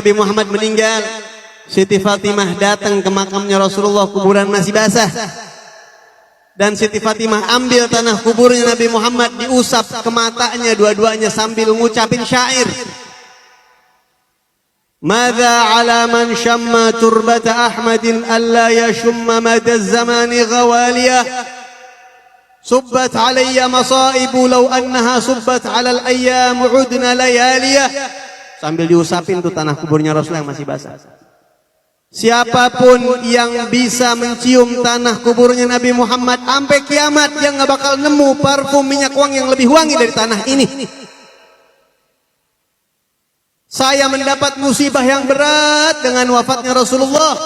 Nabi Muhammad meninggal, Siti Fatimah datang ke makamnya Rasulullah, kuburan masih basah. Dan Siti Fatimah ambil tanah kuburnya Nabi Muhammad, diusap ke matanya dua-duanya sambil mengucapin syair. Madza ala man syamma turbata Ahmadin alla yashumma mada zamani ghawaliyah. Subbat alayya masaibu law annaha subbat ala al-ayyam udna layaliyah. Sambil diusapin tuh tanah kuburnya Rasulullah yang masih basah. Siapapun yang bisa mencium tanah kuburnya Nabi Muhammad sampai kiamat, dia nggak bakal nemu parfum minyak wangi yang lebih wangi dari tanah ini. Saya mendapat musibah yang berat dengan wafatnya Rasulullah.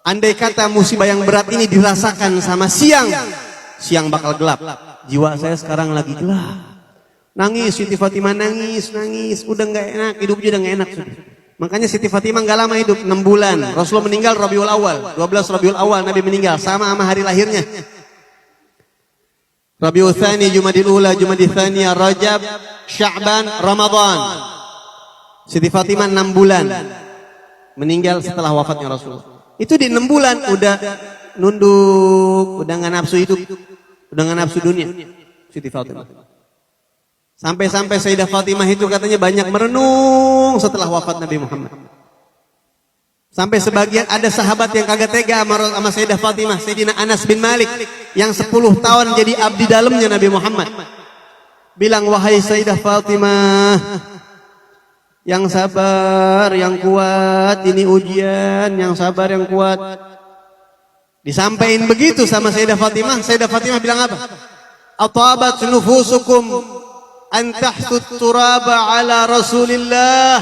Andai kata musibah yang berat ini dirasakan sama siang, siang bakal gelap. Jiwa saya sekarang lagi gelap. Nangis, Siti Fatimah nangis. Udah nggak enak, hidupnya udah nggak enak. Makanya Siti Fatimah nggak lama hidup, 6 bulan. Rasulullah meninggal Rabiul Awal, 12 Rabiul Awal Nabi meninggal, sama hari lahirnya. Rabiul Tsani, Jumadil Ula, Jumadil Tsaniyah, Rajab, Sya'ban, Ramadan. Siti Fatimah 6 bulan meninggal setelah wafatnya Rasulullah. Itu di 6 bulan udah nunduk, udah nggak nafsu hidup, udah nggak nafsu dunia. Siti Fatimah. Sampai-sampai Sayyidah Fatimah itu katanya banyak merenung setelah wafat Nabi Muhammad. Sampai sebagian ada sahabat yang kagak tega sama Sayyidah Fatimah, Sayyidina Anas bin Malik yang 10 tahun jadi abdi dalamnya Nabi Muhammad. Bilang, wahai Sayyidah Fatimah, yang sabar, yang kuat, ini ujian, yang sabar, yang kuat. Disampaikan begitu sama Sayyidah Fatimah. Sayyidah Fatimah bilang apa? Atabat nufusukum an tahtut turaba ala Rasulillah.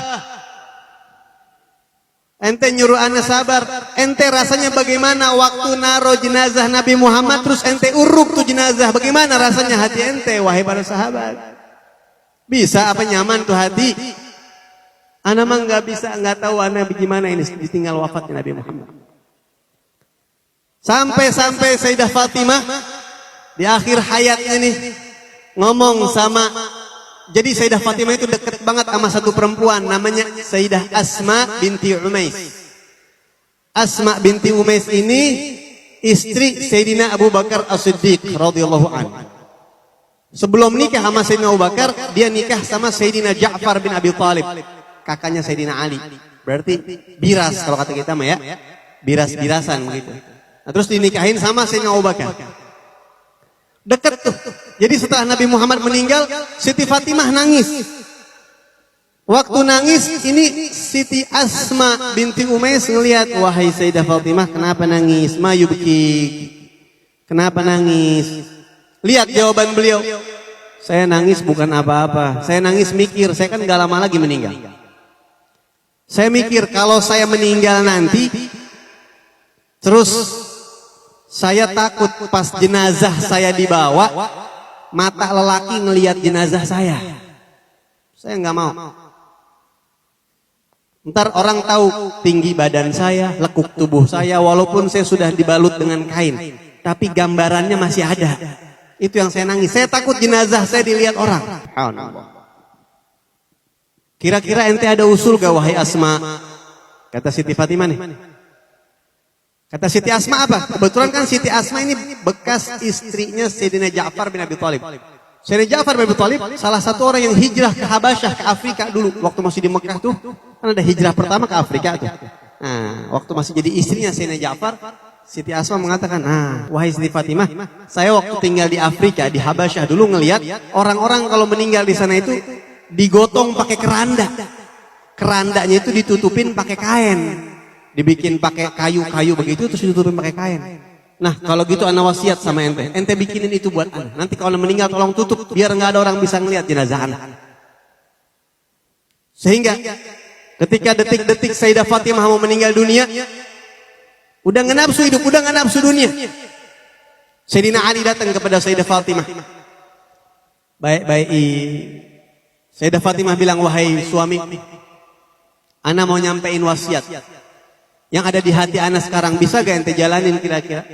Ente nyuruh ana sabar. Ente rasanya bagaimana waktu naro jenazah Nabi Muhammad terus ente uruk tuh jenazah? Bagaimana rasanya hati ente wahai para sahabat? Bisa apa nyaman tuh hati? Ana mah nggak bisa, nggak tahu ana bagaimana ini ditinggal wafatnya Nabi Muhammad. Sampai Sayyidah Fatimah di akhir hayatnya nih ngomong sama, jadi Sayyidah Fatimah itu dekat banget sama satu perempuan namanya Sayyidah Asma binti Umais. Asma binti Umais ini istri Sayyidina Abu Bakar As-Siddiq radhiyallahu anhu. Sebelum nikah sama Sayyidina Abu Bakar, dia nikah sama Sayyidina Ja'far bin Abi Thalib, kakaknya Sayyidina Ali. Berarti biras kalau kata kita mah ya. Biras-birasan begitu. Nah, terus dinikahin sama Sayyidina Abu Bakar. Dekat tuh. Jadi setelah Nabi Muhammad meninggal, Siti Fatimah nangis. Waktu nangis, ini Siti Asma binti Umais ngelihat, wahai Sayyidah Fatimah, kenapa nangis? Ma yubki. Kenapa nangis? Lihat jawaban beliau. Saya nangis bukan apa-apa. Saya nangis mikir, saya kan gak lama lagi meninggal. Saya mikir kalau saya meninggal nanti, terus saya takut pas jenazah saya dibawa, mata lelaki ngelihat jenazah saya. Saya nggak mau. Ntar orang tahu tinggi badan saya, lekuk tubuh saya, walaupun saya sudah dibalut dengan kain, tapi gambarannya masih ada. Itu yang saya nangis. Saya takut jenazah saya dilihat orang. Kira-kira ente ada usul gak wahai Asma? Kata Siti Fatimah nih. Kata Siti Asma apa? Kebetulan kan Siti Asma ini bekas istrinya Sayyidina Ja'far bin Abi Thalib. Sayyidina Ja'far bin Abi Thalib salah satu orang yang hijrah ke Habasyah, ke Afrika dulu. Waktu masih di Mekah tuh, kan ada hijrah pertama ke Afrika tuh. Nah, waktu masih jadi istrinya Sayyidina Ja'far, Siti Asma mengatakan, wahai Siti Fatimah, saya waktu tinggal di Afrika, di Habasyah dulu ngelihat orang-orang kalau meninggal di sana itu digotong pakai keranda. Kerandanya itu ditutupin pakai kain. Dibikin pakai kayu-kayu begitu terus ditutupin pakai kain. Nah, kalau gitu ana wasiat sama ente. Ente bikinin itu buat ana. Nanti kalau meninggal tolong tutup biar enggak ada orang bisa ngelihat jenazah ana. Sehingga ketika detik-detik Sayyidah Fatimah mau meninggal dunia, udah enggak nafsu hidup, udah enggak nafsu dunia. Sayyidina Ali datang kepada Sayyidah Fatimah. Baik. Sayyidah Fatimah bilang, wahai suami, ana mau nyampein wasiat yang ada di hati ana sekarang, bisa gak ente jalanin kira-kira?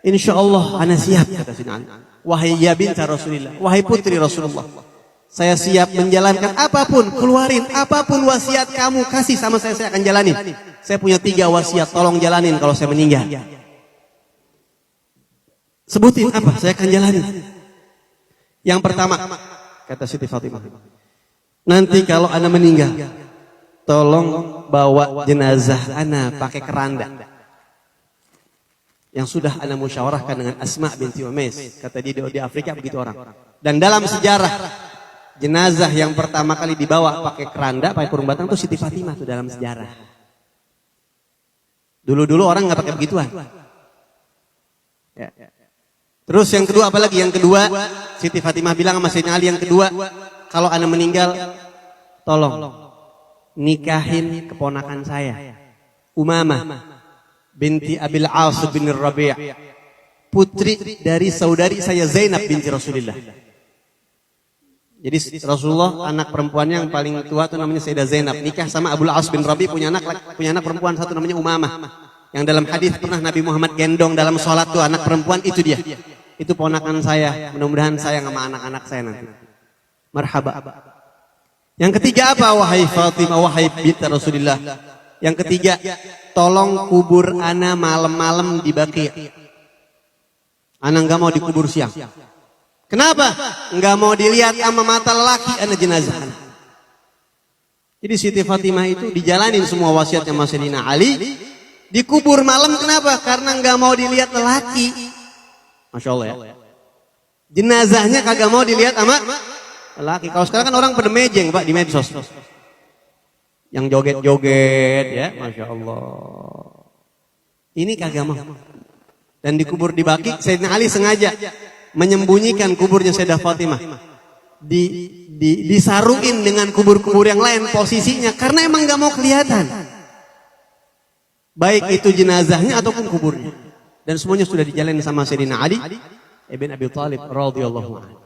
Insya Allah ana siap, kata Sayyidina Ali. Wahai ya binta Rasulillah, wahai putri Rasulullah, Saya siap menjalankan apapun, keluarin apapun wasiat kamu kasih sama saya akan jalanin. Saya punya 3 wasiat, tolong jalanin kalau saya meninggal. Sebutin apa, saya akan jalanin. Yang pertama, kata Siti Fatimah, nanti kalau ana meninggal, tolong bawa jenazah ana pakai keranda. Yang sudah ana musyawarahkan dengan Asma binti Umais. Kata dia di Afrika begitu orang. Dan dalam sejarah, jenazah yang pertama kali dibawa pakai keranda, pakai kurung batang itu Siti Fatimah tuh dalam sejarah. Dulu-dulu orang nggak pakai begituan. Ya. Terus yang kedua apa lagi? Yang kedua, Siti Fatimah bilang sama Sayyidina Ali yang kedua, kalau ana meninggal, tolong nikahin keponakan saya, Umamah binti Abil As bin Rabi', putri dari saudari saya Zainab binti Rasulullah. Jadi Rasulullah anak perempuannya yang paling tua itu namanya Sayyidah Zainab, nikah sama Abul As bin Rabi', punya anak perempuan satu namanya Umamah. Yang dalam hadis pernah Nabi Muhammad gendong dalam sholat tuh anak perempuan itu dia. Itu ponakan saya, mudah-mudahan sayang sama anak-anak saya nanti. Marhaba. Yang ketiga apa? Wahai Fatimah, wahai binti Rasulullah. Yang ketiga, tolong kubur ana malam-malam di Baqi'. Ana enggak mau dikubur siang. Kenapa? Enggak mau dilihat sama mata lelaki ana jenazah. Jadi Siti Fatimah itu dijalanin semua wasiatnya Mas Sayyidina Ali. Dikubur malam kenapa? Karena enggak mau dilihat lelaki. Masya Allah ya. Jenazahnya kagak mau dilihat sama lelaki. Kalau sekarang kan orang pada mejeng Pak di medsos. Yang joget-joget ya, Masya Allah. Ini kagak mau. Dan dikubur di Baqi', Sayyidina Ali sengaja menyembunyikan kuburnya Sayyidah Fatimah. Disaruin dengan kubur-kubur yang lain posisinya. Karena emang gak mau kelihatan. Baik itu jenazahnya ataupun kuburnya. Dan semuanya sudah dijalani sama Sayyidina Ali ibn Abi Thalib radhiyallahu anhu.